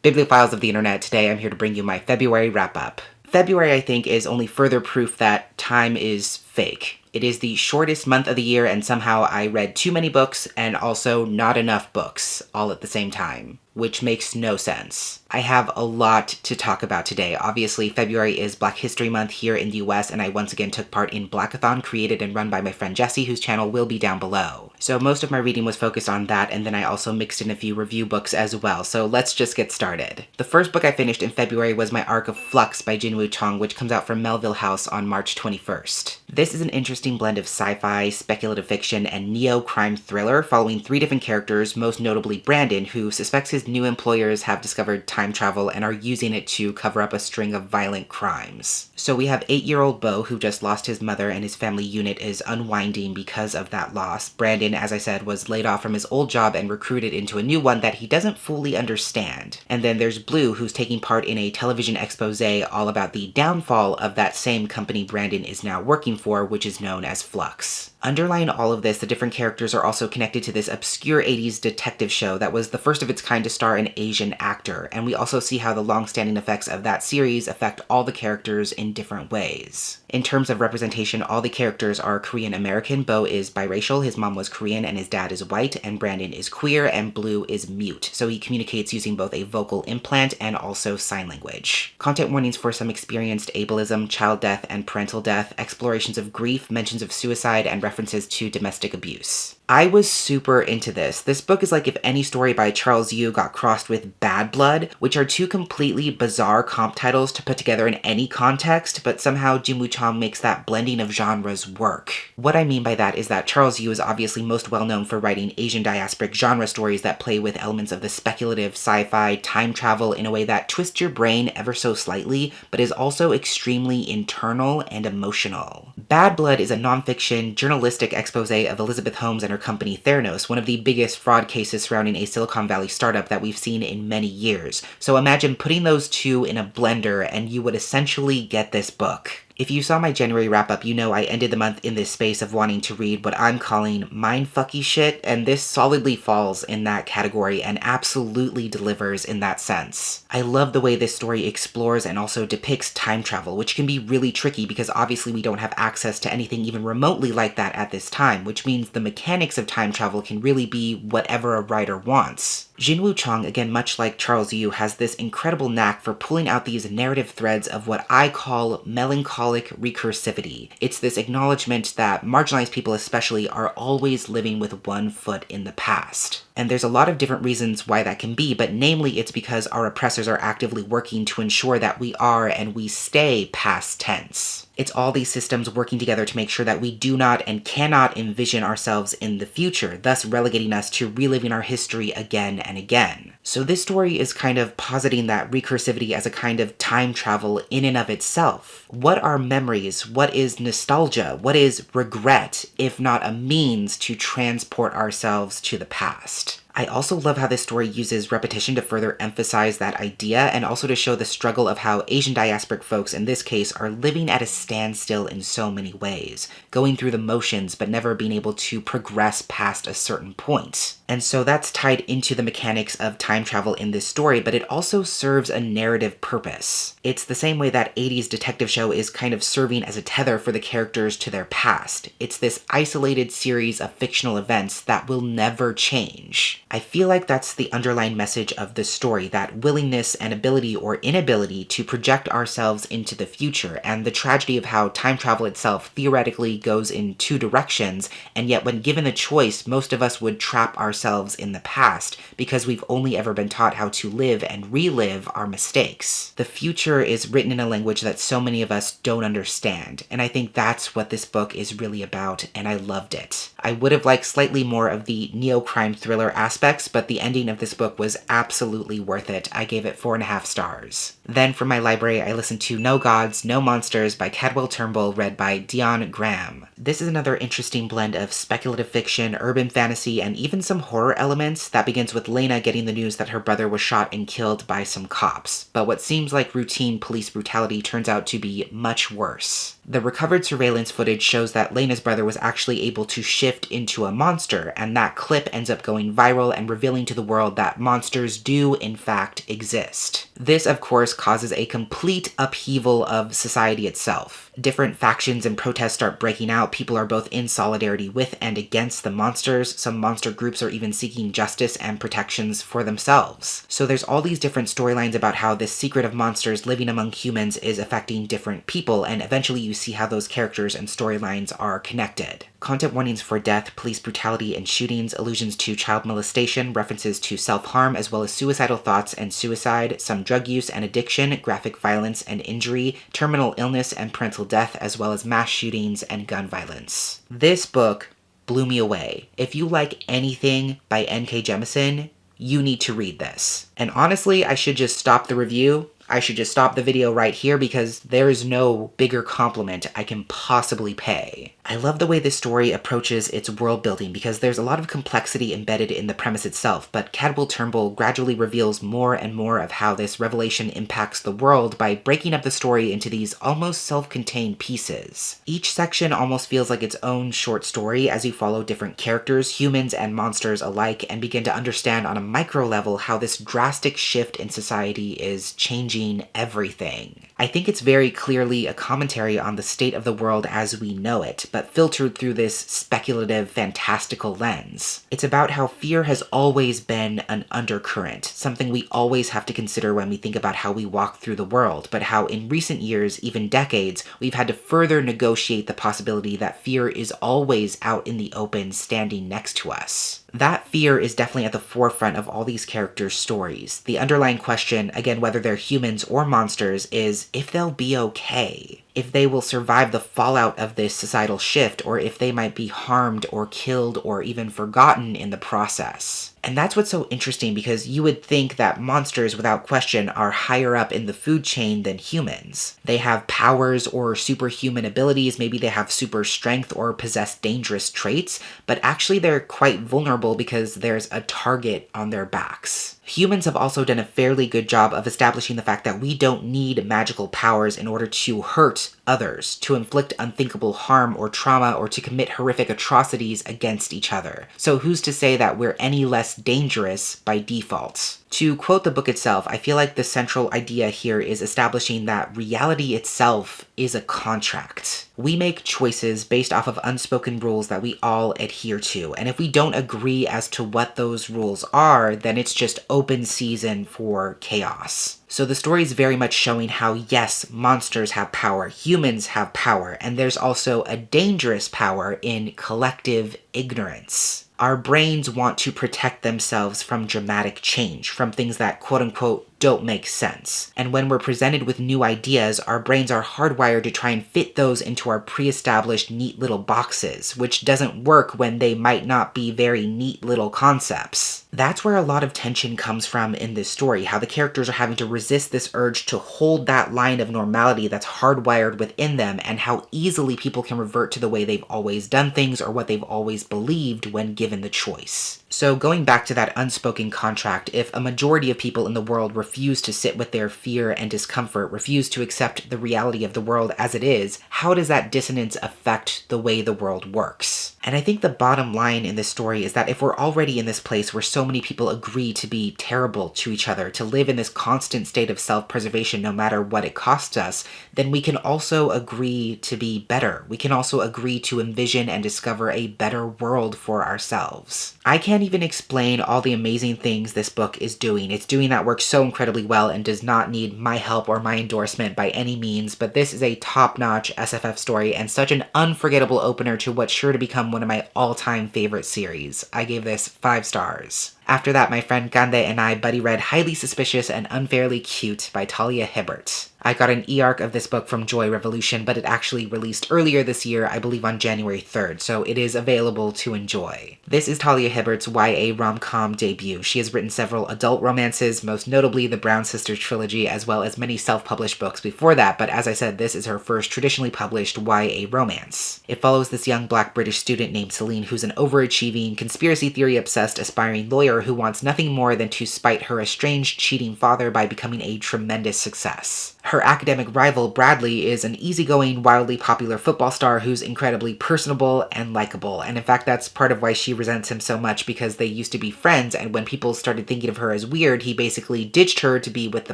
Bibliophiles of the internet, today I'm here to bring you my February wrap-up. February, I think, is only further proof that time is fake. It is the shortest month of the year, and somehow I read too many books and also not enough books all at the same time, which makes no sense. I have a lot to talk about today. Obviously, February is Black History Month here in the US, and I once again took part in Blackathon, created and run by my friend Jesse, whose channel will be down below. So most of my reading was focused on that, and then I also mixed in a few review books as well, so let's just get started. The first book I finished in February was my arc of Flux by Jinwoo Chang, which comes out from Melville House on March 21st. This is an interesting blend of sci-fi, speculative fiction, and neo-crime thriller following three different characters, most notably Brandon, who suspects his new employers have discovered time travel and are using it to cover up a string of violent crimes. So we have 8-year-old Bo, who just lost his mother and his family unit is unwinding because of that loss. Brandon, as I said, was laid off from his old job and recruited into a new one that he doesn't fully understand. And then there's Blue, who's taking part in a television expose all about the downfall of that same company Brandon is now working for, which is known as Flux. Underlying all of this, the different characters are also connected to this obscure 80s detective show that was the first of its kind to star an Asian actor, and we also see how the long-standing effects of that series affect all the characters in different ways. In terms of representation, all the characters are Korean American. Bo is biracial, his mom was Korean and his dad is white, and Brandon is queer, and Blue is mute, so he communicates using both a vocal implant and also sign language. Content warnings for some experienced ableism, child death, and parental death, explorations of grief, mentions of suicide, and references to domestic abuse. I was super into this. This book is like if any story by Charles Yu got crossed with Bad Blood, which are two completely bizarre comp titles to put together in any context, but somehow Jinwoo Chang makes that blending of genres work. What I mean by that is that Charles Yu is obviously most well known for writing Asian diasporic genre stories that play with elements of the speculative, sci-fi, time travel in a way that twists your brain ever so slightly, but is also extremely internal and emotional. Bad Blood is a nonfiction, journalistic expose of Elizabeth Holmes and her company Theranos, one of the biggest fraud cases surrounding a Silicon Valley startup that we've seen in many years. So imagine putting those two in a blender and you would essentially get this book. If you saw my January wrap-up, you know I ended the month in this space of wanting to read what I'm calling mindfucky shit, and this solidly falls in that category and absolutely delivers in that sense. I love the way this story explores and also depicts time travel, which can be really tricky because obviously we don't have access to anything even remotely like that at this time, which means the mechanics of time travel can really be whatever a writer wants. Jinwoo Chang, again much like Charles Yu, has this incredible knack for pulling out these narrative threads of what I call melancholic recursivity. It's this acknowledgement that marginalized people especially are always living with one foot in the past. And there's a lot of different reasons why that can be, but namely it's because our oppressors are actively working to ensure that we are and we stay past tense. It's all these systems working together to make sure that we do not and cannot envision ourselves in the future, thus relegating us to reliving our history again and again. So this story is kind of positing that recursivity as a kind of time travel in and of itself. What are memories? What is nostalgia? What is regret, if not a means to transport ourselves to the past? I also love how this story uses repetition to further emphasize that idea and also to show the struggle of how Asian diasporic folks in this case are living at a standstill in so many ways, going through the motions but never being able to progress past a certain point. And so that's tied into the mechanics of time travel in this story, but it also serves a narrative purpose. It's the same way that 80s detective show is kind of serving as a tether for the characters to their past. It's this isolated series of fictional events that will never change. I feel like that's the underlying message of this story, that willingness and ability or inability to project ourselves into the future, and the tragedy of how time travel itself theoretically goes in two directions, and yet when given the choice, most of us would trap ourselves in the past because we've only ever been taught how to live and relive our mistakes. The future is written in a language that so many of us don't understand, and I think that's what this book is really about, and I loved it. I would have liked slightly more of the neo-crime thriller aspects, but the ending of this book was absolutely worth it. I gave it 4.5 stars. Then from my library, I listened to No Gods, No Monsters by Cadwell Turnbull, read by Dion Graham. This is another interesting blend of speculative fiction, urban fantasy, and even some horror elements that begins with Lena getting the news that her brother was shot and killed by some cops, but what seems like routine police brutality turns out to be much worse. The recovered surveillance footage shows that Lena's brother was actually able to shift into a monster, and that clip ends up going viral and revealing to the world that monsters do in fact exist. This, of course, causes a complete upheaval of society itself. Different factions and protests start breaking out. People are both in solidarity with and against the monsters. Some monster groups are even seeking justice and protections for themselves. So there's all these different storylines about how this secret of monsters living among humans is affecting different people, and eventually you see how those characters and storylines are connected. Content warnings for death, police brutality, and shootings, allusions to child molestation, references to self-harm as well as suicidal thoughts and suicide, some drug use and addiction, graphic violence and injury, terminal illness and parental death, as well as mass shootings and gun violence. This book blew me away. If you like anything by N.K. Jemisin, you need to read this. And honestly, I should just stop the review. I should just stop the video right here because there is no bigger compliment I can possibly pay. I love the way this story approaches its world building because there's a lot of complexity embedded in the premise itself, but Cadwell Turnbull gradually reveals more and more of how this revelation impacts the world by breaking up the story into these almost self-contained pieces. Each section almost feels like its own short story as you follow different characters, humans and monsters alike, and begin to understand on a micro level how this drastic shift in society is changing everything. I think it's very clearly a commentary on the state of the world as we know it, but filtered through this speculative, fantastical lens. It's about how fear has always been an undercurrent, something we always have to consider when we think about how we walk through the world, but how in recent years, even decades, we've had to further negotiate the possibility that fear is always out in the open, standing next to us. That fear is definitely at the forefront of all these characters' stories. The underlying question, again, whether they're humans or monsters, is if they'll be okay. If they will survive the fallout of this societal shift, or if they might be harmed or killed or even forgotten in the process. And that's what's so interesting, because you would think that monsters, without question, are higher up in the food chain than humans. They have powers or superhuman abilities, maybe they have super strength or possess dangerous traits, but actually they're quite vulnerable because there's a target on their backs. Humans have also done a fairly good job of establishing the fact that we don't need magical powers in order to hurt others, to inflict unthinkable harm or trauma, or to commit horrific atrocities against each other. So who's to say that we're any less dangerous by default? To quote the book itself, I feel like the central idea here is establishing that reality itself is a contract. We make choices based off of unspoken rules that we all adhere to, and if we don't agree as to what those rules are, then it's just open season for chaos. So the story is very much showing how, yes, monsters have power, humans have power, and there's also a dangerous power in collective ignorance. Our brains want to protect themselves from dramatic change, from things that quote-unquote don't make sense. And when we're presented with new ideas, our brains are hardwired to try and fit those into our pre-established neat little boxes, which doesn't work when they might not be very neat little concepts. That's where a lot of tension comes from in this story, how the characters are having to resist this urge to hold that line of normality that's hardwired within them, and how easily people can revert to the way they've always done things or what they've always believed when given the choice. So going back to that unspoken contract, if a majority of people in the world refuse to sit with their fear and discomfort, refuse to accept the reality of the world as it is, how does that dissonance affect the way the world works? And I think the bottom line in this story is that if we're already in this place where so many people agree to be terrible to each other, to live in this constant state of self-preservation no matter what it costs us, then we can also agree to be better. We can also agree to envision and discover a better world for ourselves. I can't even explain all the amazing things this book is doing. It's doing that work so incredibly well and does not need my help or my endorsement by any means, but this is a top-notch SFF story and such an unforgettable opener to what's sure to become one of my all-time favorite series. I gave this 5 stars. After that, my friend Gande and I buddy read Highly Suspicious and Unfairly Cute by Talia Hibbert. I got an e-arc of this book from Joy Revolution, but it actually released earlier this year, I believe on January 3rd, so it is available to enjoy. This is Talia Hibbert's YA rom-com debut. She has written several adult romances, most notably the Brown Sisters trilogy, as well as many self-published books before that, but as I said, this is her first traditionally published YA romance. It follows this young black British student named Celine who's an overachieving, conspiracy theory-obsessed aspiring lawyer who wants nothing more than to spite her estranged, cheating father by becoming a tremendous success. Her academic rival, Bradley, is an easygoing, wildly popular football star who's incredibly personable and likable, and in fact that's part of why she resents him so much, because they used to be friends, and when people started thinking of her as weird, he basically ditched her to be with the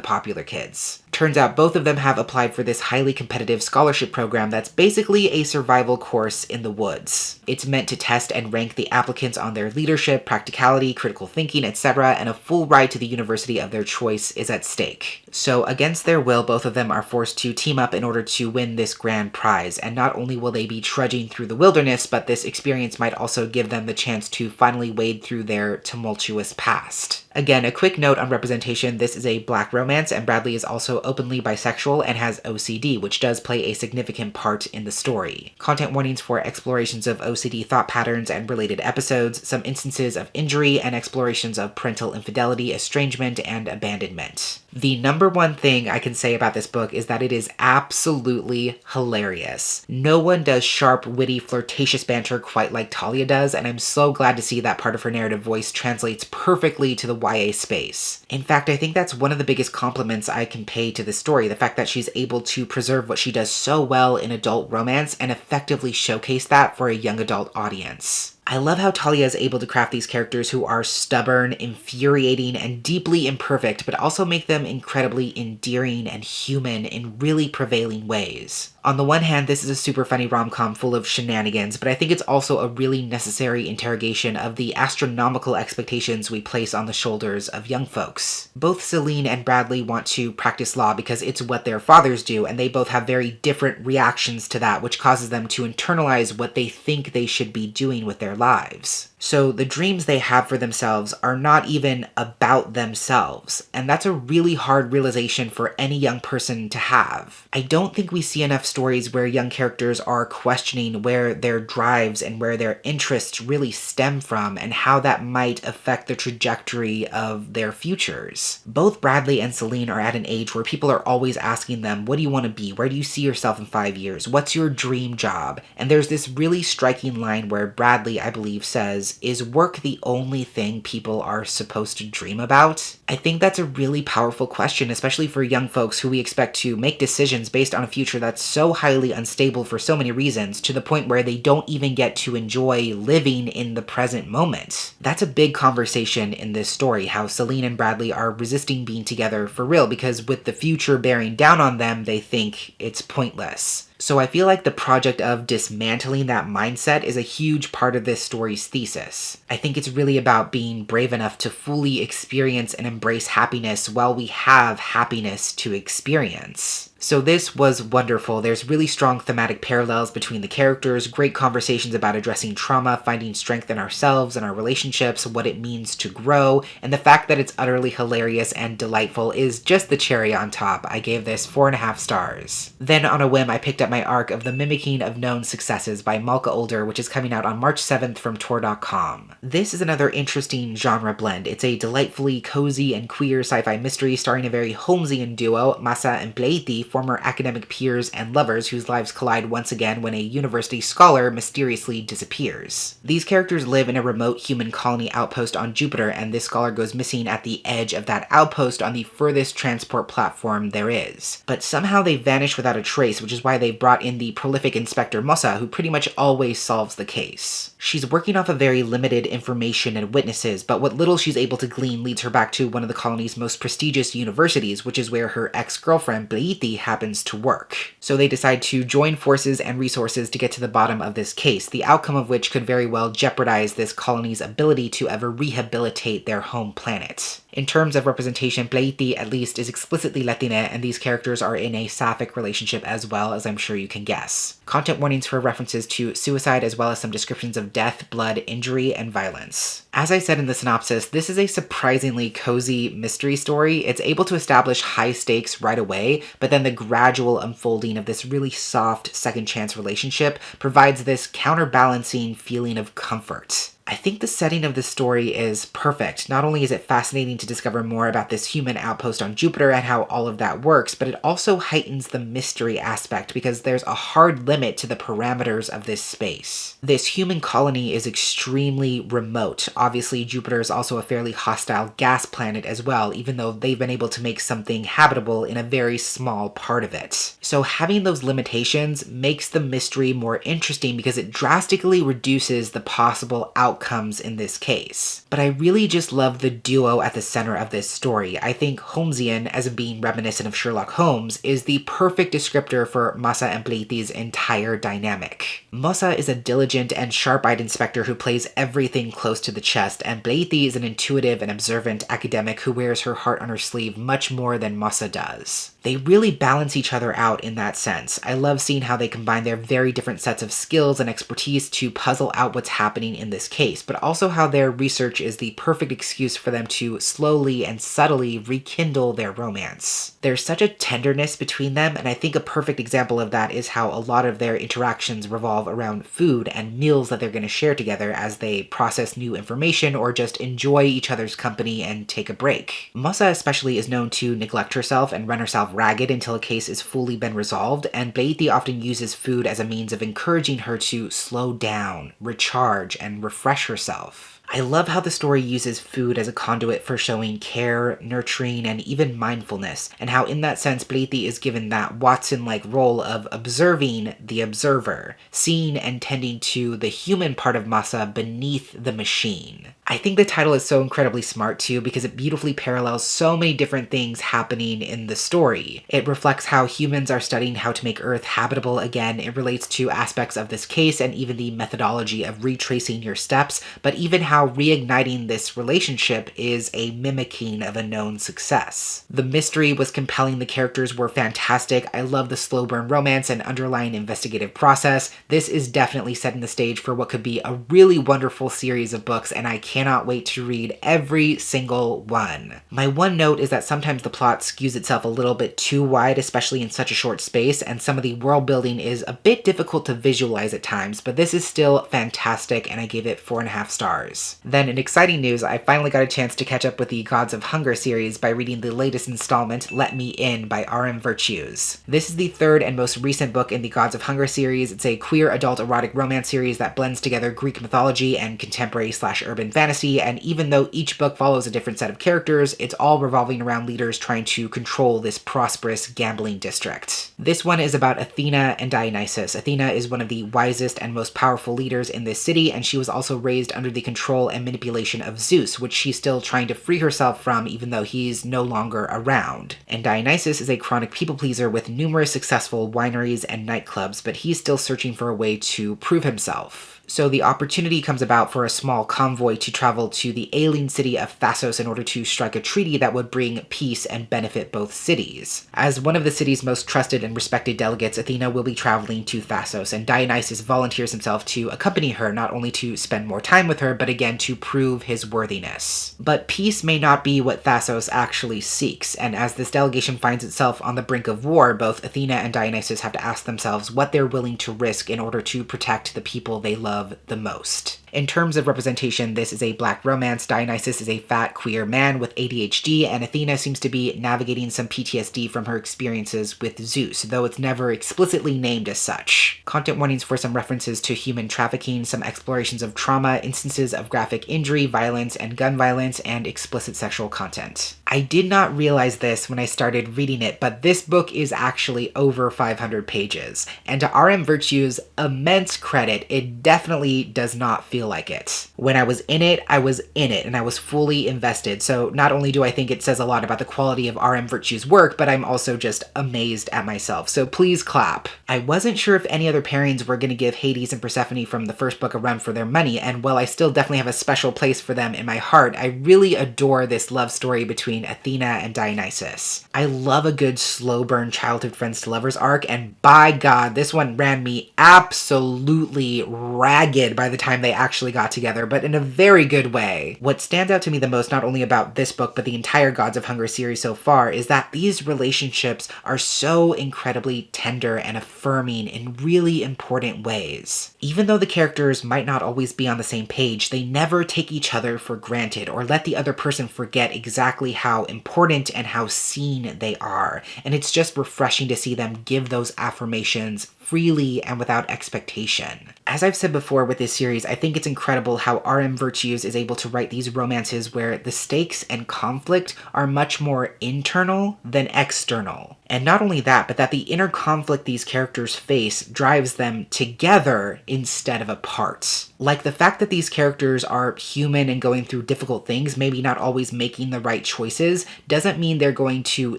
popular kids. Turns out both of them have applied for this highly competitive scholarship program that's basically a survival course in the woods. It's meant to test and rank the applicants on their leadership, practicality, critical thinking, etc., and a full ride to the university of their choice is at stake. So against their will, both of them are forced to team up in order to win this grand prize, and not only will they be trudging through the wilderness, but this experience might also give them the chance to finally wade through their tumultuous past. Again, a quick note on representation, this is a black romance, and Bradley is also openly bisexual and has OCD, which does play a significant part in the story. Content warnings for explorations of OCD thought patterns and related episodes, some instances of injury, and explorations of parental infidelity, estrangement, and abandonment. The number one thing I can say about this book is that it is absolutely hilarious. No one does sharp, witty, flirtatious banter quite like Talia does, and I'm so glad to see that part of her narrative voice translates perfectly to the YA space. In fact, I think that's one of the biggest compliments I can pay to this story, the fact that she's able to preserve what she does so well in adult romance and effectively showcase that for a young adult audience. I love how Talia is able to craft these characters who are stubborn, infuriating, and deeply imperfect, but also make them incredibly endearing and human in really prevailing ways. On the one hand, this is a super funny rom-com full of shenanigans, but I think it's also a really necessary interrogation of the astronomical expectations we place on the shoulders of young folks. Both Celine and Bradley want to practice law because it's what their fathers do, and they both have very different reactions to that, which causes them to internalize what they think they should be doing with their lives. So the dreams they have for themselves are not even about themselves, and that's a really hard realization for any young person to have. I don't think we see enough stories where young characters are questioning where their drives and where their interests really stem from and how that might affect the trajectory of their futures. Both Bradley and Celine are at an age where people are always asking them, what do you want to be? Where do you see yourself in 5 years? What's your dream job? And there's this really striking line where Bradley, I believe, says, is work the only thing people are supposed to dream about? I think that's a really powerful question, especially for young folks who we expect to make decisions based on a future that's so highly unstable for so many reasons, to the point where they don't even get to enjoy living in the present moment. That's a big conversation in this story, how Celine and Bradley are resisting being together for real, because with the future bearing down on them, they think it's pointless. So I feel like the project of dismantling that mindset is a huge part of this story's thesis. I think it's really about being brave enough to fully experience and embrace happiness while we have happiness to experience. So this was wonderful. There's really strong thematic parallels between the characters, great conversations about addressing trauma, finding strength in ourselves and our relationships, what it means to grow, and the fact that it's utterly hilarious and delightful is just the cherry on top. I gave this 4.5 stars. Then on a whim, I picked up my arc of The Mimicking of Known Successes by Malka Older, which is coming out on March 7th from Tor.com. This is another interesting genre blend. It's a delightfully cozy and queer sci-fi mystery starring a very Holmesian duo, Masa and Pleiti, former academic peers and lovers whose lives collide once again when a university scholar mysteriously disappears. These characters live in a remote human colony outpost on Jupiter, and this scholar goes missing at the edge of that outpost on the furthest transport platform there is. But somehow they vanish without a trace, which is why they brought in the prolific Inspector Mossa, who pretty much always solves the case. She's working off of very limited information and witnesses, but what little she's able to glean leads her back to one of the colony's most prestigious universities, which is where her ex-girlfriend, Pleiti, happens to work. So they decide to join forces and resources to get to the bottom of this case, the outcome of which could very well jeopardize this colony's ability to ever rehabilitate their home planet. In terms of representation, Pleiti at least is explicitly Latina, and these characters are in a sapphic relationship as well, as I'm sure you can guess. Content warnings for references to suicide, as well as some descriptions of death, blood, injury, and violence. As I said in the synopsis, this is a surprisingly cozy mystery story. It's able to establish high stakes right away, but then the gradual unfolding of this really soft second chance relationship provides this counterbalancing feeling of comfort. I think the setting of this story is perfect. Not only is it fascinating to discover more about this human outpost on Jupiter and how all of that works, but it also heightens the mystery aspect because there's a hard limit to the parameters of this space. This human colony is extremely remote. Obviously, Jupiter is also a fairly hostile gas planet as well, even though they've been able to make something habitable in a very small part of it. So having those limitations makes the mystery more interesting because it drastically reduces the possible outcomes in this case. But I really just love the duo at the center of this story. I think Holmesian, as being reminiscent of Sherlock Holmes, is the perfect descriptor for Masa and Pleiti's entire dynamic. Masa is a diligent and sharp-eyed inspector who plays everything close to the chest, and Pleiti is an intuitive and observant academic who wears her heart on her sleeve much more than Masa does. They really balance each other out in that sense. I love seeing how they combine their very different sets of skills and expertise to puzzle out what's happening in this case, but also how their research is the perfect excuse for them to slowly and subtly rekindle their romance. There's such a tenderness between them, and I think a perfect example of that is how a lot of their interactions revolve around food and meals that they're going to share together as they process new information or just enjoy each other's company and take a break. Masa especially is known to neglect herself and run herself ragged until a case is fully been resolved, and Pleiti often uses food as a means of encouraging her to slow down, recharge, and refresh herself. I love how the story uses food as a conduit for showing care, nurturing, and even mindfulness, and how in that sense Pleiti is given that Watson-like role of observing the observer, seeing and tending to the human part of Masa beneath the machine. I think the title is so incredibly smart too because it beautifully parallels so many different things happening in the story. It reflects how humans are studying how to make Earth habitable again. It relates to aspects of this case and even the methodology of retracing your steps, but even how reigniting this relationship is a mimicking of a known success. The mystery was compelling, the characters were fantastic, I love the slow burn romance and underlying investigative process. This is definitely setting the stage for what could be a really wonderful series of books, and I cannot wait to read every single one. My one note is that sometimes the plot skews itself a little bit too wide, especially in such a short space, and some of the world building is a bit difficult to visualize at times, but this is still fantastic and I gave it 4.5 stars. Then in exciting news, I finally got a chance to catch up with the Gods of Hunger series by reading the latest installment, Let Me In by R.M. Virtues. This is the third and most recent book in the Gods of Hunger series. It's a queer adult erotic romance series that blends together Greek mythology and contemporary/urban fantasy, and even though each book follows a different set of characters, it's all revolving around leaders trying to control this prosperous gambling district. This one is about Athena and Dionysus. Athena is one of the wisest and most powerful leaders in this city, and she was also raised under the control and manipulation of Zeus, which she's still trying to free herself from even though he's no longer around. And Dionysus is a chronic people pleaser with numerous successful wineries and nightclubs, but he's still searching for a way to prove himself. So the opportunity comes about for a small convoy to travel to the ailing city of Thasos in order to strike a treaty that would bring peace and benefit both cities. As one of the city's most trusted and respected delegates, Athena will be traveling to Thasos, and Dionysus volunteers himself to accompany her, not only to spend more time with her, but again to prove his worthiness. But peace may not be what Thasos actually seeks, and as this delegation finds itself on the brink of war, both Athena and Dionysus have to ask themselves what they're willing to risk in order to protect the people they love the most. In terms of representation, this is a black romance. Dionysus is a fat, queer man with ADHD, and Athena seems to be navigating some PTSD from her experiences with Zeus, though it's never explicitly named as such. Content warnings for some references to human trafficking, some explorations of trauma, instances of graphic injury, violence, and gun violence, and explicit sexual content. I did not realize this when I started reading it, but this book is actually over 500 pages, and to R.M. Virtue's immense credit, it definitely does not feel feel like it. When I was in it, I was in it, and I was fully invested. So not only do I think it says a lot about the quality of R.M. Virtue's work, but I'm also just amazed at myself. So please clap. I wasn't sure if any other pairings were going to give Hades and Persephone from the first book a run for their money, and while I still definitely have a special place for them in my heart, I really adore this love story between Athena and Dionysus. I love a good slow burn childhood friends to lovers arc, and by God, this one ran me absolutely ragged by the time they actually got together, but in a very good way. What stands out to me the most, not only about this book, but the entire Gods of Hunger series so far, is that these relationships are so incredibly tender and affirming in really important ways. Even though the characters might not always be on the same page, they never take each other for granted or let the other person forget exactly how important and how seen they are. And it's just refreshing to see them give those affirmations freely and without expectation. As I've said before with this series, I think it's incredible how R.M. Virtues is able to write these romances where the stakes and conflict are much more internal than external. And not only that, but that the inner conflict these characters face drives them together instead of apart. Like the fact that these characters are human and going through difficult things, maybe not always making the right choices, doesn't mean they're going to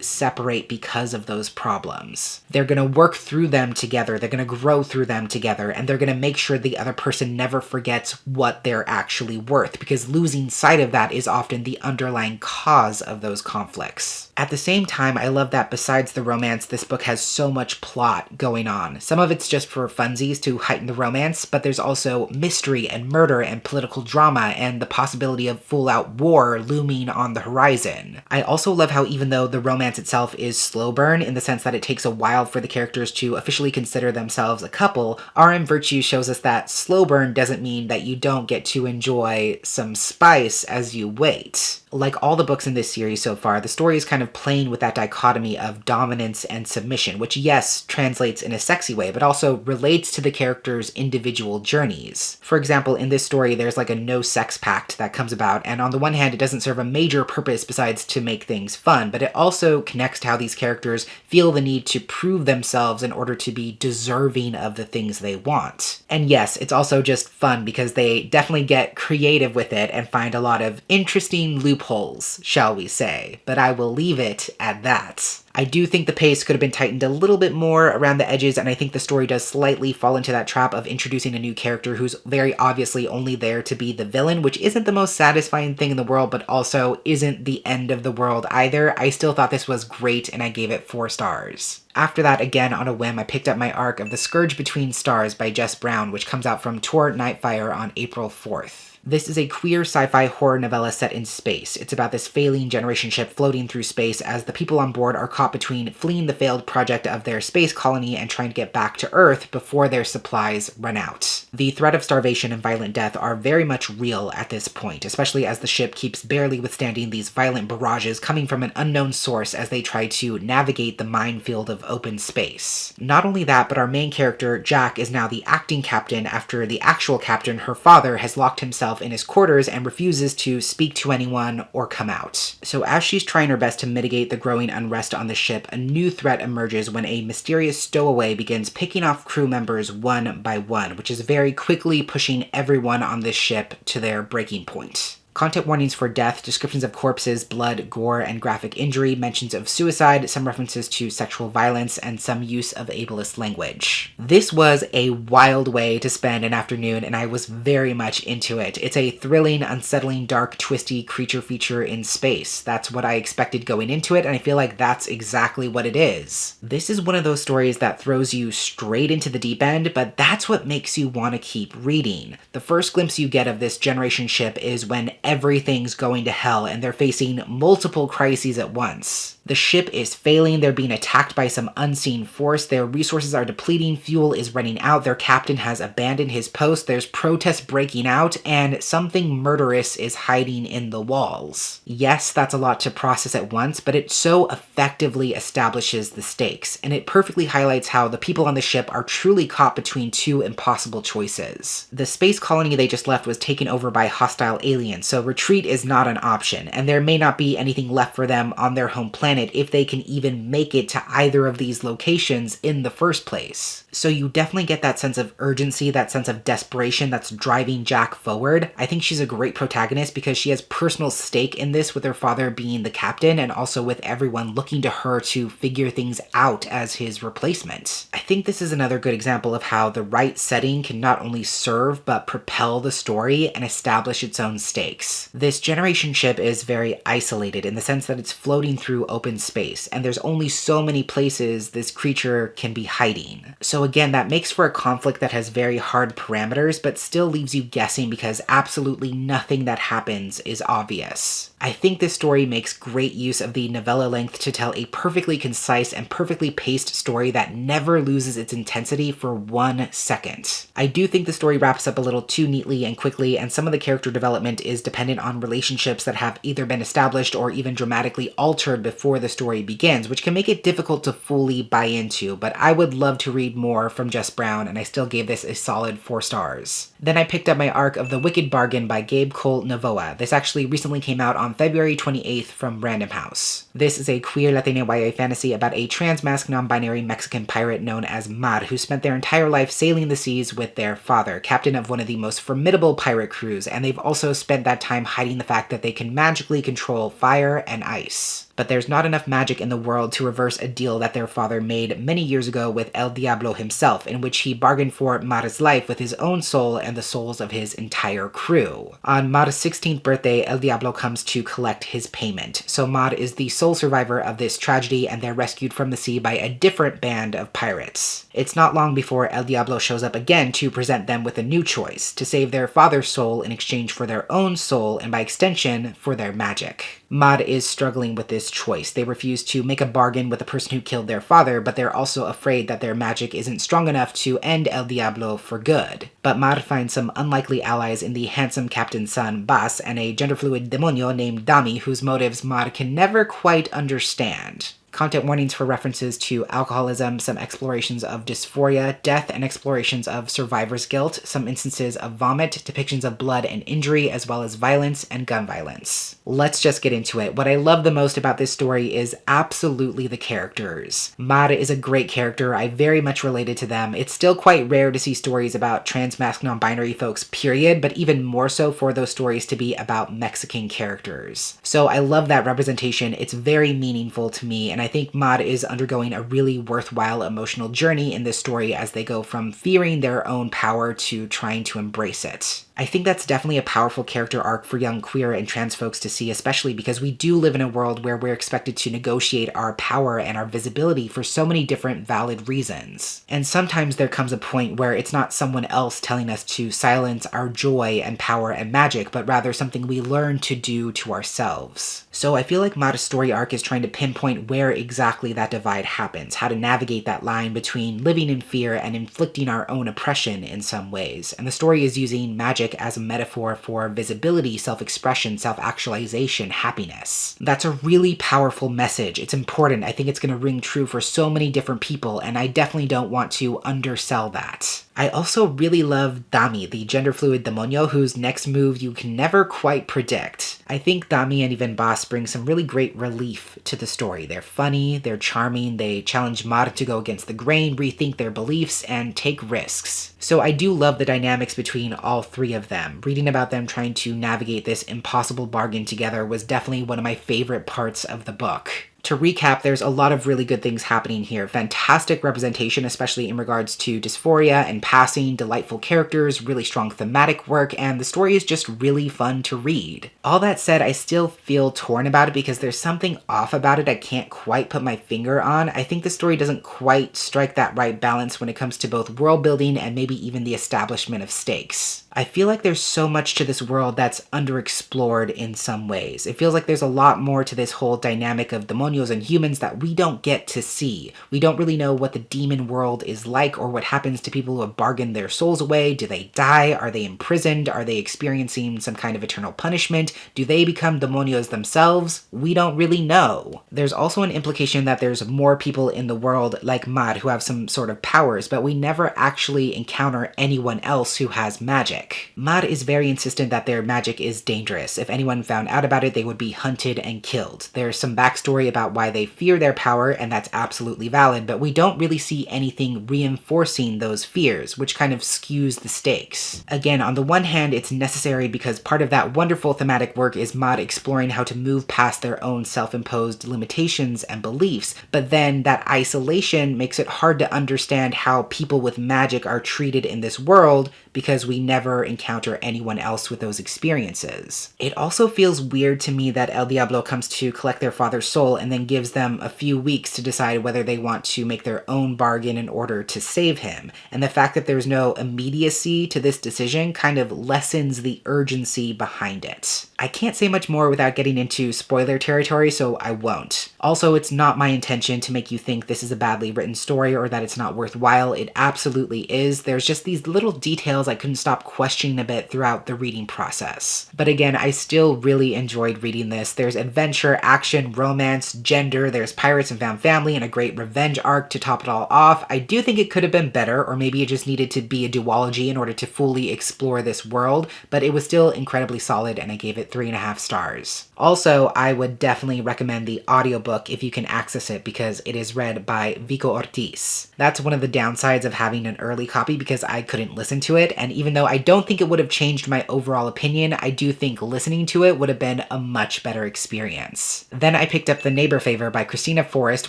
separate because of those problems. They're going to work through them together, they're going to grow through them together, and they're going to make sure the other person never forgets what they're actually worth, because losing sight of that is often the underlying cause of those conflicts. At the same time, I love that besides the romance, this book has so much plot going on. Some of it's just for funsies to heighten the romance, but there's also mystery and murder and political drama and the possibility of full-out war looming on the horizon. I also love how even though the romance itself is slow burn in the sense that it takes a while for the characters to officially consider themselves a couple, R.M. Virtue shows us that slow burn doesn't mean that you don't get to enjoy some spice as you wait. Like all the books in this series so far, the story is kind of playing with that dichotomy of dominance and submission, which yes, translates in a sexy way, but also relates to the characters' individual journeys. For example, in this story, there's like a no-sex pact that comes about, and on the one hand, it doesn't serve a major purpose besides to make things fun, but it also connects to how these characters feel the need to prove themselves in order to be deserving of the things they want. And yes, it's also just fun because they definitely get creative with it and find a lot of interesting loopholes, shall we say, but I will leave it at that. I do think the pace could have been tightened a little bit more around the edges, and I think the story does slightly fall into that trap of introducing a new character who's very obviously only there to be the villain, which isn't the most satisfying thing in the world, but also isn't the end of the world either. I still thought this was great, and I gave it 4 stars. After that, again, on a whim, I picked up my arc of The Scourge Between Stars by Jess Brown, which comes out from Tor Nightfire on April 4th. This is a queer sci-fi horror novella set in space. It's about this failing generation ship floating through space as the people on board are caught between fleeing the failed project of their space colony and trying to get back to Earth before their supplies run out. The threat of starvation and violent death are very much real at this point, especially as the ship keeps barely withstanding these violent barrages coming from an unknown source as they try to navigate the minefield of open space. Not only that, but our main character, Jack, is now the acting captain after the actual captain, her father, has locked himself in his quarters and refuses to speak to anyone or come out. So as she's trying her best to mitigate the growing unrest on the ship, a new threat emerges when a mysterious stowaway begins picking off crew members one by one, which is very quickly pushing everyone on this ship to their breaking point. Content warnings for death, descriptions of corpses, blood, gore, and graphic injury, mentions of suicide, some references to sexual violence, and some use of ableist language. This was a wild way to spend an afternoon, and I was very much into it. It's a thrilling, unsettling, dark, twisty creature feature in space. That's what I expected going into it, and I feel like that's exactly what it is. This is one of those stories that throws you straight into the deep end, but that's what makes you want to keep reading. The first glimpse you get of this generation ship is when everything's going to hell and they're facing multiple crises at once. The ship is failing, they're being attacked by some unseen force, their resources are depleting, fuel is running out, their captain has abandoned his post, there's protests breaking out, and something murderous is hiding in the walls. Yes, that's a lot to process at once, but it so effectively establishes the stakes, and it perfectly highlights how the people on the ship are truly caught between two impossible choices. The space colony they just left was taken over by hostile aliens, so retreat is not an option, and there may not be anything left for them on their home planet if they can even make it to either of these locations in the first place. So you definitely get that sense of urgency, that sense of desperation that's driving Jack forward. I think she's a great protagonist because she has personal stake in this, with her father being the captain and also with everyone looking to her to figure things out as his replacement. I think this is another good example of how the right setting can not only serve but propel the story and establish its own stakes. This generation ship is very isolated in the sense that it's floating through open space, and there's only so many places this creature can be hiding. So again, that makes for a conflict that has very hard parameters, but still leaves you guessing because absolutely nothing that happens is obvious. I think this story makes great use of the novella length to tell a perfectly concise and perfectly paced story that never loses its intensity for 1 second. I do think the story wraps up a little too neatly and quickly, and some of the character development is dependent on relationships that have either been established or even dramatically altered before the story begins, which can make it difficult to fully buy into, but I would love to read more from Jess Brown, and I still gave this a solid 4 stars. Then I picked up my arc of The Wicked Bargain by Gabe Cole Novoa. This actually recently came out on February 28th from Random House. This is a queer Latina YA fantasy about a trans-masc non-binary Mexican pirate known as Mar, who spent their entire life sailing the seas with their father, captain of one of the most formidable pirate crews, and they've also spent that time hiding the fact that they can magically control fire and ice. But there's not enough magic in the world to reverse a deal that their father made many years ago with El Diablo himself, in which he bargained for Mar's life with his own soul and the souls of his entire crew. On Mar's 16th birthday, El Diablo comes to collect his payment. So Mar is the sole survivor of this tragedy, and they're rescued from the sea by a different band of pirates. It's not long before El Diablo shows up again to present them with a new choice, to save their father's soul in exchange for their own soul, and by extension, for their magic. Mar is struggling with this choice. They refuse to make a bargain with the person who killed their father, but they're also afraid that their magic isn't strong enough to end El Diablo for good. But Mar finds some unlikely allies in the handsome captain's son, Bas, and a gender-fluid demonio named Dami, whose motives Mar can never quite understand. Content warnings for references to alcoholism, some explorations of dysphoria, death, and explorations of survivor's guilt, some instances of vomit, depictions of blood and injury, as well as violence and gun violence. Let's just get into it. What I love the most about this story is absolutely the characters. Mar is a great character. I very much related to them. It's still quite rare to see stories about trans-masc non-binary folks, period, but even more so for those stories to be about Mexican characters. So I love that representation. It's very meaningful to me, and I think Mar is undergoing a really worthwhile emotional journey in this story as they go from fearing their own power to trying to embrace it. I think that's definitely a powerful character arc for young queer and trans folks to see, especially because we do live in a world where we're expected to negotiate our power and our visibility for so many different valid reasons. And sometimes there comes a point where it's not someone else telling us to silence our joy and power and magic, but rather something we learn to do to ourselves. So I feel like Mar's story arc is trying to pinpoint where exactly that divide happens, how to navigate that line between living in fear and inflicting our own oppression in some ways. And the story is using magic as a metaphor for visibility, self-expression, self-actualization, happiness. That's a really powerful message. It's important. I think it's going to ring true for so many different people, and I definitely don't want to undersell that. I also really love Dami, the gender-fluid demonio whose next move you can never quite predict. I think Dami and even Bas bring some really great relief to the story. They're funny, they're charming, they challenge Mar to go against the grain, rethink their beliefs, and take risks. So I do love the dynamics between all three of them. Reading about them trying to navigate this impossible bargain together was definitely one of my favorite parts of the book. To recap, there's a lot of really good things happening here. Fantastic representation, especially in regards to dysphoria and passing, delightful characters, really strong thematic work, and the story is just really fun to read. All that said, I still feel torn about it because there's something off about it I can't quite put my finger on. I think the story doesn't quite strike that right balance when it comes to both world building and maybe even the establishment of stakes. I feel like there's so much to this world that's underexplored in some ways. It feels like there's a lot more to this whole dynamic of demonios and humans that we don't get to see. We don't really know what the demon world is like or what happens to people who have bargained their souls away. Do they die? Are they imprisoned? Are they experiencing some kind of eternal punishment? Do they become demonios themselves? We don't really know. There's also an implication that there's more people in the world like Mar who have some sort of powers, but we never actually encounter anyone else who has magic. Nick. Maud is very insistent that their magic is dangerous. If anyone found out about it, they would be hunted and killed. There's some backstory about why they fear their power, and that's absolutely valid, but we don't really see anything reinforcing those fears, which kind of skews the stakes. Again, on the one hand, it's necessary because part of that wonderful thematic work is Maud exploring how to move past their own self-imposed limitations and beliefs, but then that isolation makes it hard to understand how people with magic are treated in this world because we never encounter anyone else with those experiences. It also feels weird to me that El Diablo comes to collect their father's soul and then gives them a few weeks to decide whether they want to make their own bargain in order to save him. And the fact that there's no immediacy to this decision kind of lessens the urgency behind it. I can't say much more without getting into spoiler territory, so I won't. Also, it's not my intention to make you think this is a badly written story or that it's not worthwhile. It absolutely is. There's just these little details I couldn't stop questioning a bit throughout the reading process. But again, I still really enjoyed reading this. There's adventure, action, romance, gender, there's pirates and found family, and a great revenge arc to top it all off. I do think it could have been better, or maybe it just needed to be a duology in order to fully explore this world, but it was still incredibly solid, and I gave it 3.5 stars. Also, I would definitely recommend the audiobook if you can access it because it is read by Vico Ortiz. That's one of the downsides of having an early copy because I couldn't listen to it, and even though I don't think it would have changed my overall opinion, I do think listening to it would have been a much better experience. Then I picked up The Neighbor Favor by Christina Forrest,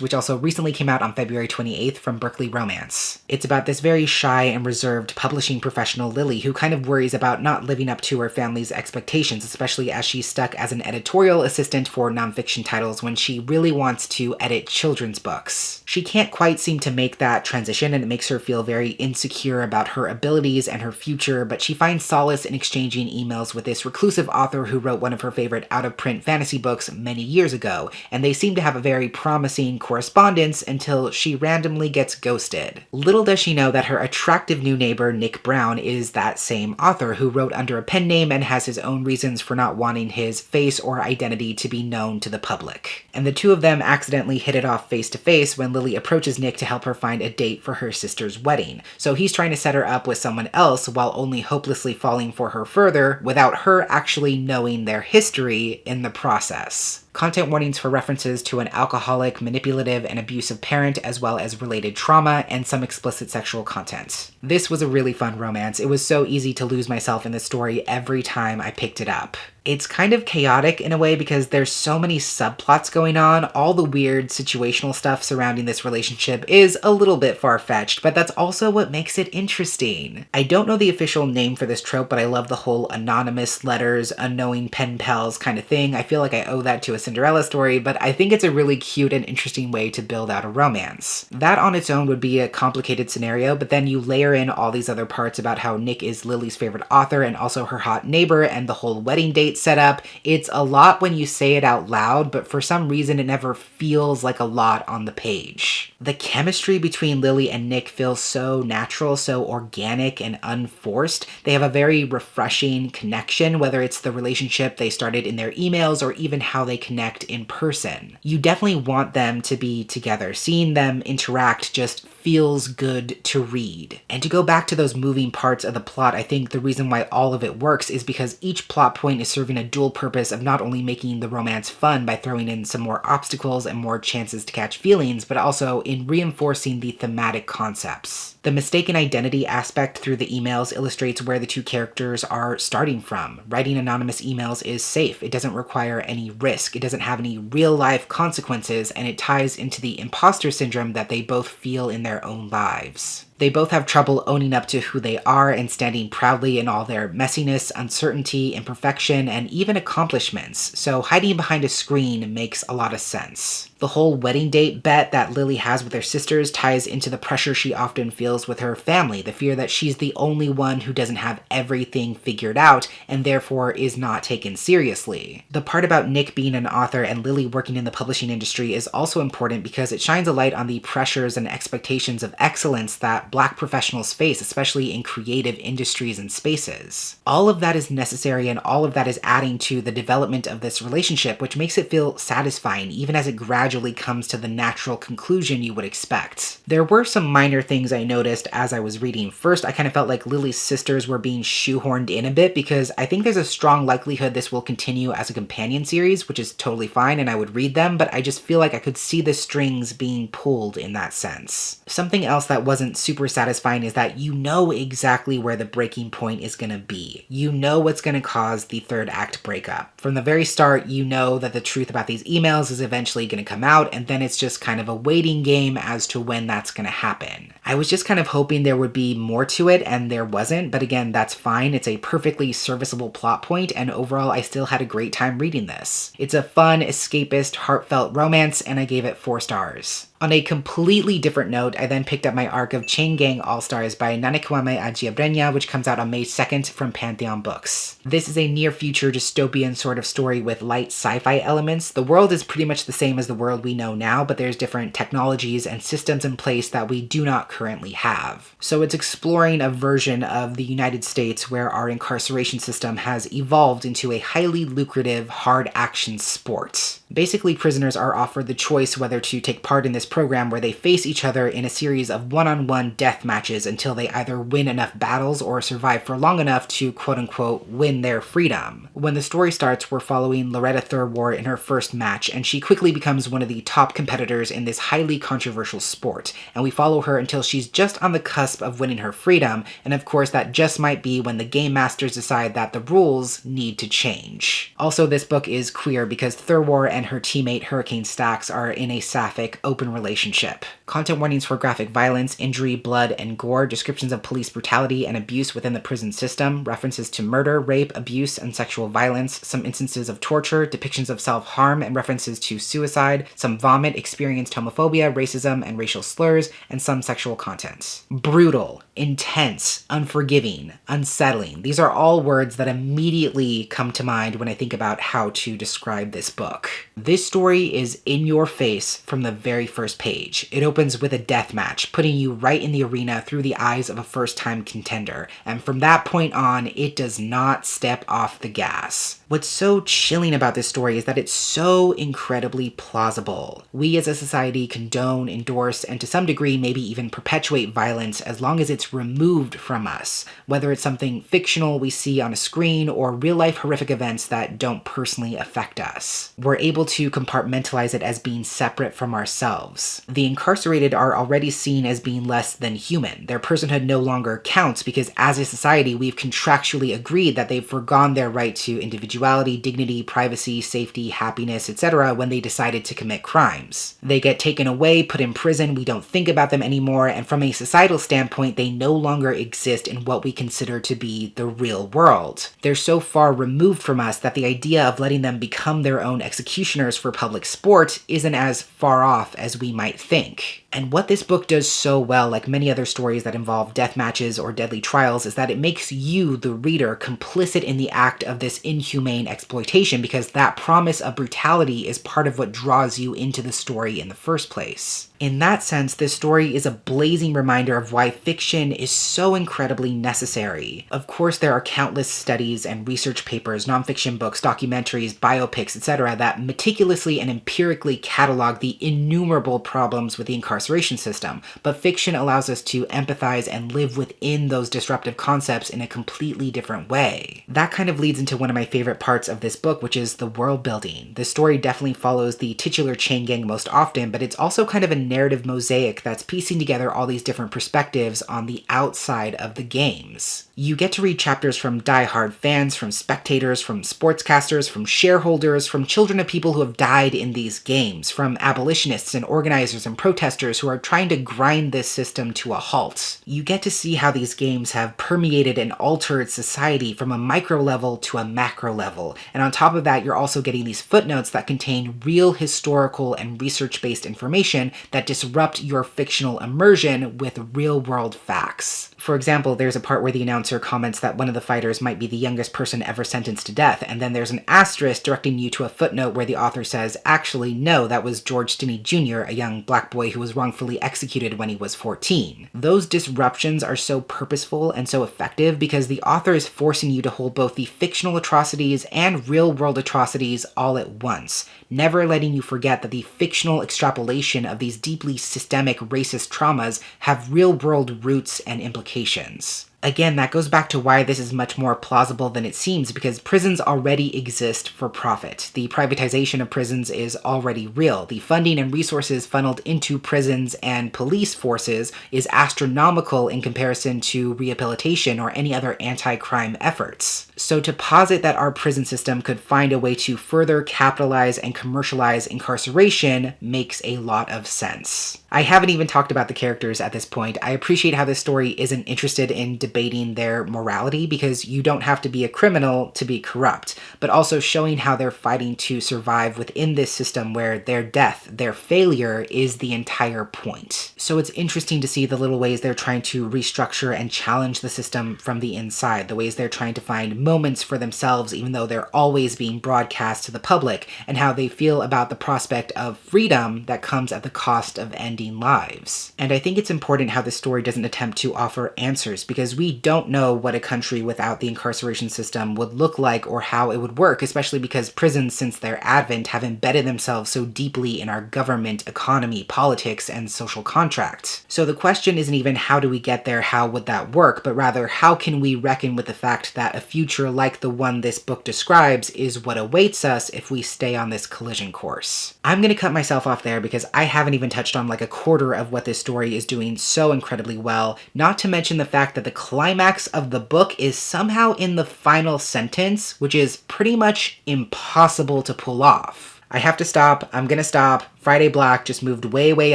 which also recently came out on February 28th from Berkeley Romance. It's about this very shy and reserved publishing professional, Lily, who kind of worries about not living up to her family's expectations, especially as she's stuck as an editorial assistant for nonfiction titles when she really wants to edit children's books. She can't quite seem to make that transition, and it makes her feel very insecure about her abilities and her future, but she finds solace in exchanging emails with this reclusive author who wrote one of her favorite out-of-print fantasy books many years ago, and they seem to have a very promising correspondence until she randomly gets ghosted. Little does she know that her attractive new neighbor, Nick Brown, is that same author who wrote under a pen name and has his own reasons for not wanting his face or identity to be known to the public. And the two of them accidentally hit it off face to face when Lily approaches Nick to help her find a date for her sister's wedding. So he's trying to set her up with someone else while only hopelessly falling for her further without her actually knowing their history in the process. Content warnings for references to an alcoholic, manipulative, and abusive parent, as well as related trauma and some explicit sexual content. This was a really fun romance. It was so easy to lose myself in the story every time I picked it up. It's kind of chaotic in a way because there's so many subplots going on. All the weird situational stuff surrounding this relationship is a little bit far-fetched, but that's also what makes it interesting. I don't know the official name for this trope, but I love the whole anonymous letters, unknowing pen pals kind of thing. I feel like I owe that to a Cinderella story, but I think it's a really cute and interesting way to build out a romance. That on its own would be a complicated scenario, but then you layer in all these other parts about how Nick is Lily's favorite author and also her hot neighbor and the whole wedding date setup. It's a lot when you say it out loud, but for some reason it never feels like a lot on the page. The chemistry between Lily and Nick feels so natural, so organic and unforced. They have a very refreshing connection, whether it's the relationship they started in their emails or even how they connect in person. You definitely want them to be together. Seeing them interact just feels good to read. And to go back to those moving parts of the plot, I think the reason why all of it works is because each plot point is serving a dual purpose of not only making the romance fun by throwing in some more obstacles and more chances to catch feelings, but also in reinforcing the thematic concepts. The mistaken identity aspect through the emails illustrates where the two characters are starting from. Writing anonymous emails is safe. It doesn't require any risk. It doesn't have any real-life consequences, and it ties into the imposter syndrome that they both feel in their own lives. They both have trouble owning up to who they are and standing proudly in all their messiness, uncertainty, imperfection, and even accomplishments, so hiding behind a screen makes a lot of sense. The whole wedding date bet that Lily has with her sisters ties into the pressure she often feels with her family, the fear that she's the only one who doesn't have everything figured out and therefore is not taken seriously. The part about Nick being an author and Lily working in the publishing industry is also important because it shines a light on the pressures and expectations of excellence that that Black professionals face, especially in creative industries and spaces. All of that is necessary, and all of that is adding to the development of this relationship, which makes it feel satisfying even as it gradually comes to the natural conclusion you would expect. There were some minor things I noticed as I was reading. First, I kind of felt like Lily's sisters were being shoehorned in a bit, because I think there's a strong likelihood this will continue as a companion series, which is totally fine and I would read them, but I just feel like I could see the strings being pulled in that sense. Something else that wasn't super satisfying is that you know exactly where the breaking point is going to be. You know what's going to cause the third act breakup. From the very start, you know that the truth about these emails is eventually going to come out, and then it's just kind of a waiting game as to when that's going to happen. I was just kind of hoping there would be more to it, and there wasn't, but again, that's fine. It's a perfectly serviceable plot point, and overall I still had a great time reading this. It's a fun, escapist, heartfelt romance, and I gave it 4 stars. On a completely different note, I then picked up my arc of Chain Gang All-Stars by Nanekwame Adjei-Brenyah, which comes out on May 2nd from Pantheon Books. This is a near-future dystopian sort of story with light sci-fi elements. The world is pretty much the same as the world we know now, but there's different technologies and systems in place that we do not currently have. So it's exploring a version of the United States where our incarceration system has evolved into a highly lucrative hard-action sport. Basically, prisoners are offered the choice whether to take part in this program where they face each other in a series of one-on-one death matches until they either win enough battles or survive for long enough to quote-unquote win their freedom. When the story starts, we're following Loretta Thurwar in her first match, and she quickly becomes one of the top competitors in this highly controversial sport, and we follow her until she's just on the cusp of winning her freedom, and of course that just might be when the game masters decide that the rules need to change. Also, this book is queer because Thurwar and her teammate Hurricane Stax are in a sapphic, open relationship. Content warnings for graphic violence, injury, blood, and gore, descriptions of police brutality and abuse within the prison system, references to murder, rape, abuse, and sexual violence, some instances of torture, depictions of self-harm, and references to suicide, some vomit, experienced homophobia, racism, and racial slurs, and some sexual content. Brutal, intense, unforgiving, unsettling. These are all words that immediately come to mind when I think about how to describe this book. This story is in your face from the very first page. It opens with a death match, putting you right in the arena through the eyes of a first-time contender, and from that point on, it does not step off the gas. What's so chilling about this story is that it's so incredibly plausible. We as a society condone, endorse, and to some degree maybe even perpetuate violence as long as it's removed from us, whether it's something fictional we see on a screen or real-life horrific events that don't personally affect us. We're able to compartmentalize it as being separate from ourselves. The incarcerated are already seen as being less than human. Their personhood no longer counts because as a society we've contractually agreed that they've forgone their right to individuality, dignity, privacy, safety, happiness, etc. when they decided to commit crimes. They get taken away, put in prison, we don't think about them anymore, and from a societal standpoint they no longer exist in what we consider to be the real world. They're so far removed from us that the idea of letting them become their own executioners for public sport isn't as far off as we might think. And what this book does so well, like many other stories that involve death matches or deadly trials, is that it makes you, the reader, complicit in the act of this inhumane exploitation because that promise of brutality is part of what draws you into the story in the first place. In that sense, this story is a blazing reminder of why fiction is so incredibly necessary. Of course, there are countless studies and research papers, nonfiction books, documentaries, biopics, etc. that meticulously and empirically catalog the innumerable problems with the incarceration system, but fiction allows us to empathize and live within those disruptive concepts in a completely different way. That kind of leads into one of my favorite parts of this book, which is the world building. The story definitely follows the titular chain gang most often, but it's also kind of a narrative mosaic that's piecing together all these different perspectives on the outside of the games. You get to read chapters from die-hard fans, from spectators, from sportscasters, from shareholders, from children of people who have died in these games, from abolitionists and organizers and protesters who are trying to grind this system to a halt. You get to see how these games have permeated and altered society from a micro level to a macro level, and on top of that you're also getting these footnotes that contain real historical and research-based information that disrupt your fictional immersion with real-world facts. For example, there's a part where the announcer comments that one of the fighters might be the youngest person ever sentenced to death, and then there's an asterisk directing you to a footnote where the author says, actually, no, that was George Stinney Jr., a young black boy who was wrongfully executed when he was 14. Those disruptions are so purposeful and so effective because the author is forcing you to hold both the fictional atrocities and real-world atrocities all at once, never letting you forget that the fictional extrapolation of these deeply systemic racist traumas have real-world roots and implications. Again, that goes back to why this is much more plausible than it seems, because prisons already exist for profit. The privatization of prisons is already real. The funding and resources funneled into prisons and police forces is astronomical in comparison to rehabilitation or any other anti-crime efforts. So to posit that our prison system could find a way to further capitalize and commercialize incarceration makes a lot of sense. I haven't even talked about the characters at this point. I appreciate how this story isn't interested in debating their morality, because you don't have to be a criminal to be corrupt, but also showing how they're fighting to survive within this system where their death, their failure, is the entire point. So it's interesting to see the little ways they're trying to restructure and challenge the system from the inside, the ways they're trying to find moments for themselves even though they're always being broadcast to the public, and how they feel about the prospect of freedom that comes at the cost of ending lives. And I think it's important how this story doesn't attempt to offer answers, because we don't know what a country without the incarceration system would look like or how it would work, especially because prisons since their advent have embedded themselves so deeply in our government, economy, politics, and social contract. So the question isn't even how do we get there, how would that work, but rather how can we reckon with the fact that a future like the one this book describes is what awaits us if we stay on this collision course. I'm gonna cut myself off there because I haven't even touched on like a quarter of what this story is doing so incredibly well, not to mention the fact that the climax of the book is somehow in the final sentence, which is pretty much impossible to pull off. I have to stop. I'm gonna stop. Friday Black just moved way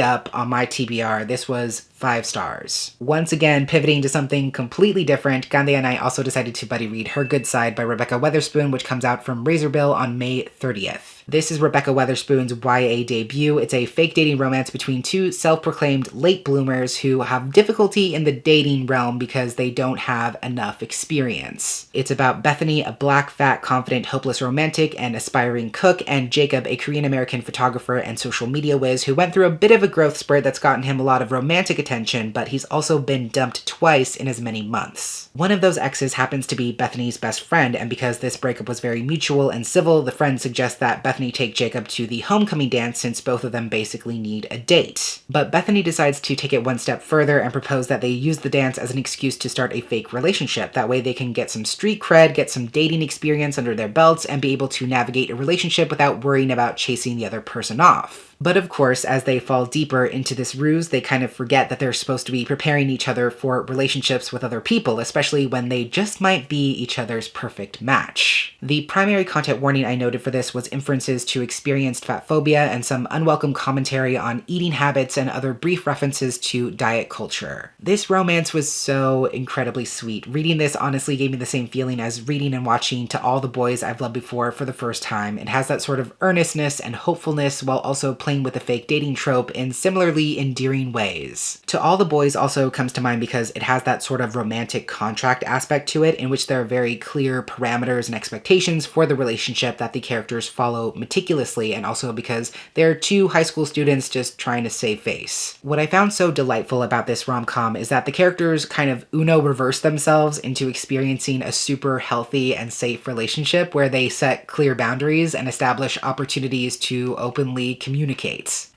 up on my TBR. This was 5 stars. Once again, pivoting to something completely different, Gandhi and I also decided to buddy read Her Good Side by Rebecca Weatherspoon, which comes out from Razorbill on May 30th. This is Rebecca Weatherspoon's YA debut. It's a fake dating romance between two self-proclaimed late bloomers who have difficulty in the dating realm because they don't have enough experience. It's about Bethany, a black, fat, confident, hopeless romantic and aspiring cook, and Jacob, a Korean-American photographer and social media whiz who went through a bit of a growth spurt that's gotten him a lot of romantic attention, but he's also been dumped twice in as many months. One of those exes happens to be Bethany's best friend, and because this breakup was very mutual and civil, the friend suggests that Bethany take Jacob to the homecoming dance since both of them basically need a date. But Bethany decides to take it one step further and propose that they use the dance as an excuse to start a fake relationship. That way they can get some street cred, get some dating experience under their belts, and be able to navigate a relationship without worrying about chasing the other person off. But of course, as they fall deeper into this ruse, they kind of forget that they're supposed to be preparing each other for relationships with other people, especially when they just might be each other's perfect match. The primary content warning I noted for this was inferences to experienced fat phobia and some unwelcome commentary on eating habits and other brief references to diet culture. This romance was so incredibly sweet. Reading this honestly gave me the same feeling as reading and watching To All the Boys I've Loved Before for the first time. It has that sort of earnestness and hopefulness while also playing with the fake dating trope in similarly endearing ways. To All the Boys also comes to mind because it has that sort of romantic contract aspect to it, in which there are very clear parameters and expectations for the relationship that the characters follow meticulously, and also because they're two high school students just trying to save face. What I found so delightful about this rom-com is that the characters kind of Uno reverse themselves into experiencing a super healthy and safe relationship where they set clear boundaries and establish opportunities to openly communicate.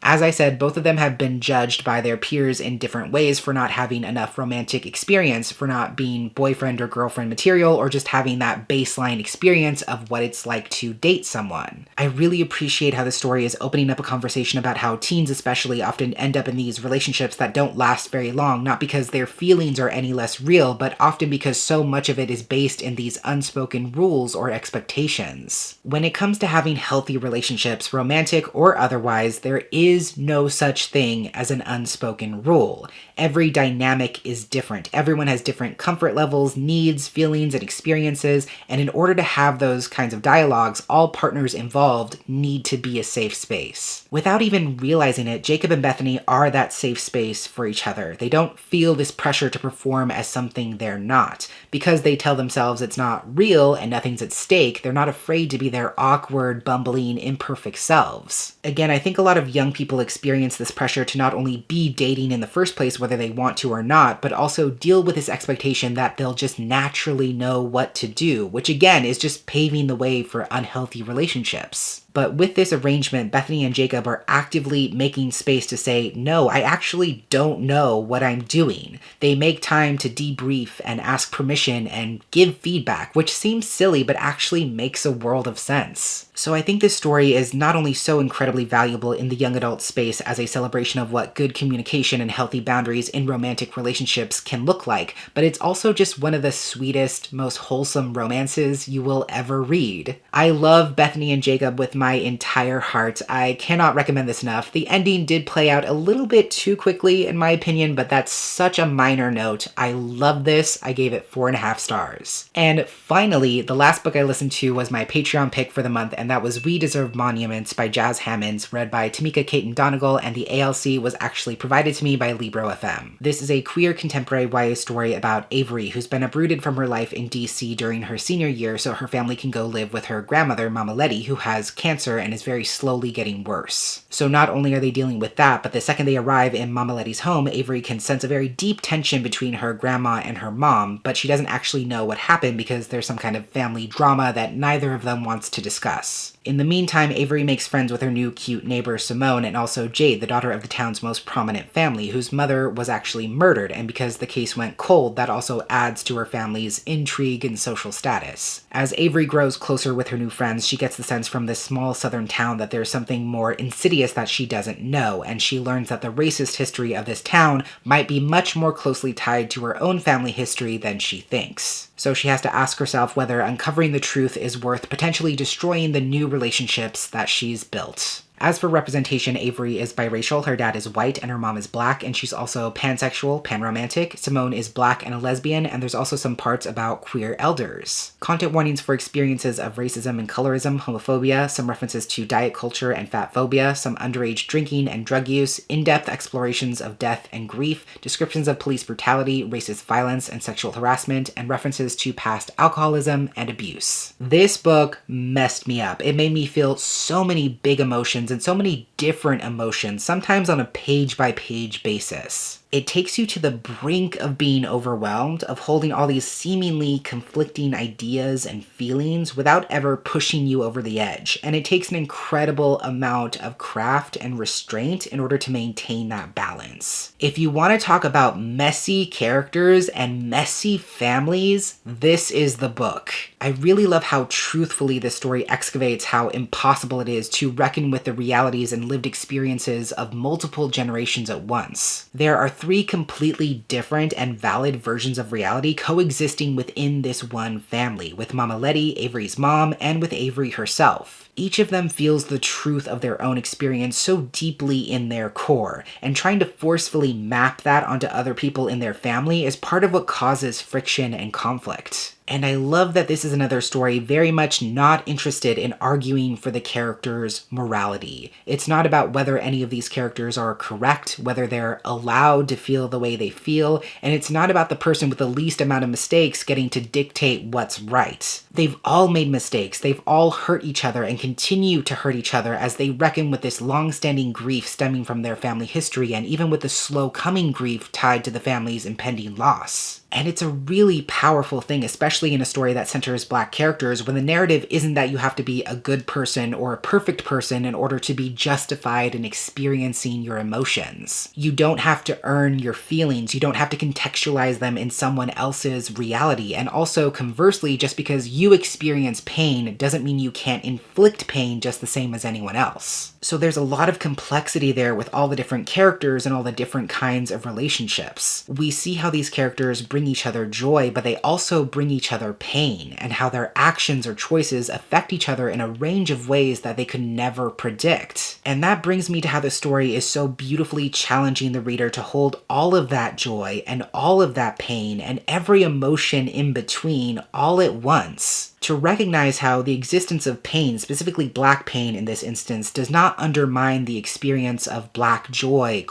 As I said, both of them have been judged by their peers in different ways for not having enough romantic experience, for not being boyfriend or girlfriend material, or just having that baseline experience of what it's like to date someone. I really appreciate how the story is opening up a conversation about how teens especially often end up in these relationships that don't last very long, not because their feelings are any less real, but often because so much of it is based in these unspoken rules or expectations. When it comes to having healthy relationships, romantic or otherwise, there is no such thing as an unspoken rule. Every dynamic is different. Everyone has different comfort levels, needs, feelings, and experiences, and in order to have those kinds of dialogues, all partners involved need to be a safe space. Without even realizing it, Jacob and Bethany are that safe space for each other. They don't feel this pressure to perform as something they're not. Because they tell themselves it's not real and nothing's at stake, they're not afraid to be their awkward, bumbling, imperfect selves. Again, I think think a lot of young people experience this pressure to not only be dating in the first place, whether they want to or not, but also deal with this expectation that they'll just naturally know what to do, which again is just paving the way for unhealthy relationships. But with this arrangement, Bethany and Jacob are actively making space to say, no, I actually don't know what I'm doing. They make time to debrief and ask permission and give feedback, which seems silly, but actually makes a world of sense. So I think this story is not only so incredibly valuable in the young adult space as a celebration of what good communication and healthy boundaries in romantic relationships can look like, but it's also just one of the sweetest, most wholesome romances you will ever read. I love Bethany and Jacob with my entire heart. I cannot recommend this enough. The ending did play out a little bit too quickly in my opinion, but that's such a minor note. I love this. I gave it 4.5 stars. And finally, the last book I listened to was my Patreon pick for the month, and that was We Deserve Monuments by Jazz Hammonds, read by Tamika Caton Donegal, and the ALC was actually provided to me by Libro FM. This is a queer contemporary YA story about Avery, who's been uprooted from her life in DC during her senior year so her family can go live with her grandmother, Mama Letty, who has cancer and is very slowly getting worse. So not only are they dealing with that, but the second they arrive in Mama Letty's home, Avery can sense a very deep tension between her grandma and her mom, but she doesn't actually know what happened because there's some kind of family drama that neither of them wants to discuss. In the meantime, Avery makes friends with her new cute neighbor Simone and also Jade, the daughter of the town's most prominent family, whose mother was actually murdered, and because the case went cold, that also adds to her family's intrigue and social status. As Avery grows closer with her new friends, she gets the sense from this small southern town that there's something more insidious that she doesn't know, and she learns that the racist history of this town might be much more closely tied to her own family history than she thinks. So she has to ask herself whether uncovering the truth is worth potentially destroying the new relationships that she's built. As for representation, Avery is biracial, her dad is white and her mom is black, and she's also pansexual, panromantic. Simone is black and a lesbian, and there's also some parts about queer elders. Content warnings for experiences of racism and colorism, homophobia, some references to diet culture and fat phobia, some underage drinking and drug use, in-depth explorations of death and grief, descriptions of police brutality, racist violence, and sexual harassment, and references to past alcoholism and abuse. This book messed me up. It made me feel so many big emotions and so many different emotions, sometimes on a page-by-page basis. It takes you to the brink of being overwhelmed, of holding all these seemingly conflicting ideas and feelings without ever pushing you over the edge. And it takes an incredible amount of craft and restraint in order to maintain that balance. If you want to talk about messy characters and messy families, this is the book. I really love how truthfully this story excavates how impossible it is to reckon with the realities and lived experiences of multiple generations at once. There are 3 completely different and valid versions of reality coexisting within this one family, with Mama Letty, Avery's mom, and with Avery herself. Each of them feels the truth of their own experience so deeply in their core, and trying to forcefully map that onto other people in their family is part of what causes friction and conflict. And I love that this is another story very much not interested in arguing for the characters' morality. It's not about whether any of these characters are correct, whether they're allowed to feel the way they feel, and it's not about the person with the least amount of mistakes getting to dictate what's right. They've all made mistakes, they've all hurt each other and continue to hurt each other as they reckon with this long-standing grief stemming from their family history, and even with the slow-coming grief tied to the family's impending loss. And it's a really powerful thing, especially in a story that centers Black characters, when the narrative isn't that you have to be a good person or a perfect person in order to be justified in experiencing your emotions. You don't have to earn your feelings, you don't have to contextualize them in someone else's reality, and also conversely, just because you experience pain doesn't mean you can't inflict pain just the same as anyone else. So there's a lot of complexity there with all the different characters and all the different kinds of relationships. We see how these characters bring each other joy, but they also bring each other pain, and how their actions or choices affect each other in a range of ways that they could never predict. And that brings me to how the story is so beautifully challenging the reader to hold all of that joy and all of that pain and every emotion in between all at once. to recognize how the existence of pain, specifically black pain in this instance, does not undermine the experience of black joy,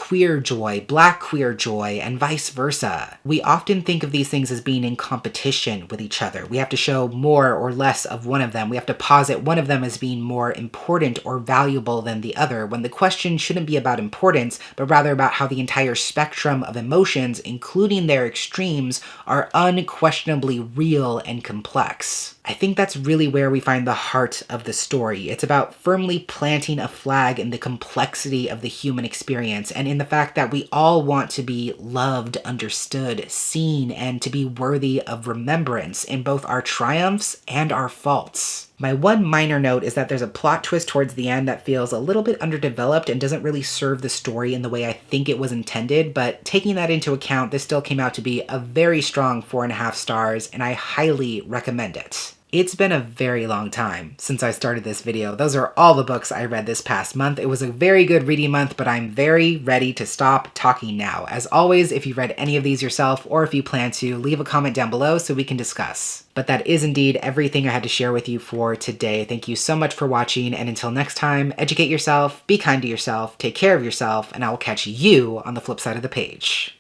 black queer joy, and vice versa. We often think of these things as being in competition with each other. We have to show more or less of one of them. We have to posit one of them as being more important or valuable than the other, when the question shouldn't be about importance, but rather about how the entire spectrum of emotions, including their extremes, are unquestionably real and complex. I think that's really where we find the heart of the story. It's about firmly planting a flag in the complexity of the human experience and in the fact that we all want to be loved, understood, seen, and to be worthy of remembrance in both our triumphs and our faults. My one minor note is that there's a plot twist towards the end that feels a little bit underdeveloped and doesn't really serve the story in the way I think it was intended, but taking that into account, this still came out to be a very strong 4.5 stars, and I highly recommend it. It's been a very long time since I started this video. Those are all the books I read this past month. It was a very good reading month, but I'm very ready to stop talking now. As always, if you read any of these yourself, or if you plan to, leave a comment down below so we can discuss. But that is indeed everything I had to share with you for today. Thank you so much for watching, and until next time, educate yourself, be kind to yourself, take care of yourself, and I will catch you on the flip side of the page.